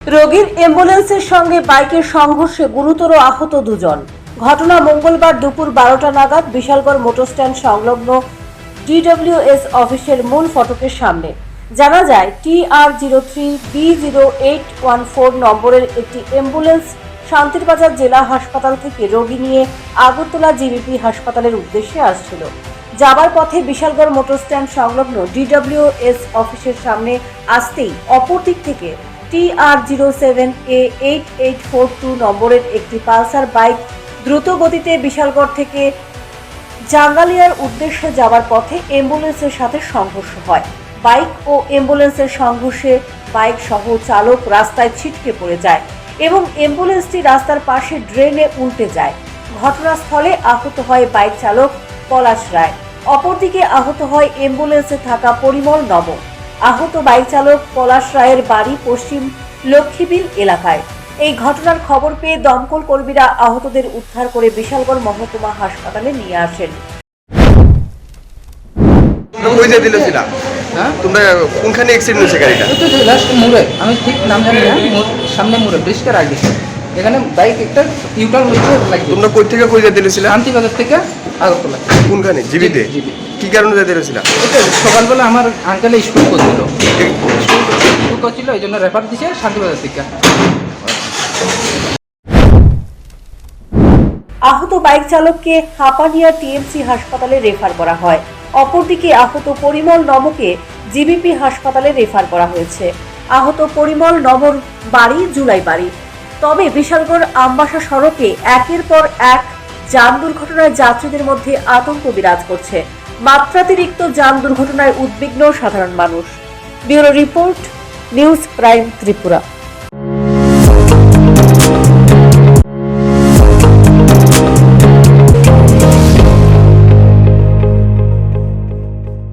রোগীর অ্যাম্বুলেন্সের সঙ্গে বাইকের সংঘর্ষে গুরুতর আহত দুজন। ঘটনা মঙ্গলবার দুপুর 12টা নাগাদ বিশালগড় মোটর স্ট্যান্ড সংলগ্ন DWS অফিসের মূল ফটকের সামনে। জানা যায় TR03B0814 নম্বরের একটি অ্যাম্বুলেন্স শান্তিরবাজার জেলা হাসপাতাল থেকে রোগী নিয়ে আগরতলা জিবিপি হাসপাতালের উদ্দেশ্যে আসছিল। যাবার পথে বিশালগড় মোটর স্ট্যান্ড সংলগ্ন DWS অফিসের সামনে আসতেই অপর দিক থেকে TR07A8842 নম্বরের একটি পালসার বাইক দ্রুত গতিতে বিশালগড় থেকে জাঙ্গালিয়ার উদ্দেশ্যে যাওয়ার পথে অ্যাম্বুলেন্সের সাথে সংঘর্ষ হয়। বাইক ও অ্যাম্বুলেন্সের সংঘর্ষে বাইক সহ চালক রাস্তায় ছিটকে পড়ে যায় এবং অ্যাম্বুলেন্সটি রাস্তার পাশে ড্রেনে উল্টে যায়। ঘটনাস্থলে আহত হয় বাইক চালক পলাশ রায়। অপরদিকে আহত হয় অ্যাম্বুলেন্সে থাকা পরিমল নব। আহত বাইক চালক পলাশ রায়ের বাড়ি পশ্চিম লক্ষ্মীবিল এলাকায়। এই ঘটনার খবর পেয়ে দমকল কর্মীরা আহতদের উদ্ধার করে বিশালগড় মহকুমা হাসপাতালে নিয়ে আসেন। তোমরা কোনখানে অ্যাক্সিডেন্ট হয়েছে গাড়িটা? লাস্ট মোড়ে, আমি ঠিক নাম জানি না, সামনে মোড়ে ব্রিজটার আগে এখানে বাইক একটা ইউটার্ন হয়েছে। তোমরা কই থেকে কই যেতে দিয়েছিলে? শান্তিবাজার থেকে আগরতলা। কোনখানে? জিবিতে? কি কারণে যেতে দিয়েছিল? সকালবেলা আমার আঙ্কেলে স্কুল করছিল এই জন্য রেফার দিছে শান্তিবাজার থেকে। আহত বাইক চালককে হাপানিয়া TMC হাসপাতালে রেফার করা হয়। অপরদিকে আহত পরিমল নবকে জিবিপি হাসপাতালে রেফার করা হয়েছে। আহত পরিমল নবর বাড়ি জুলাই বাড়ি। তবে বিশালগড় আমবাসা সড়কে একের পর এক যান দুর্ঘটনায় যাত্রীদের মধ্যে আতঙ্ক বিরাজ করছে। মাত্রাতিরিক্ত যান দুর্ঘটনায় উদ্বিগ্ন সাধারণ মানুষ। Bureau report, news prime Tripura.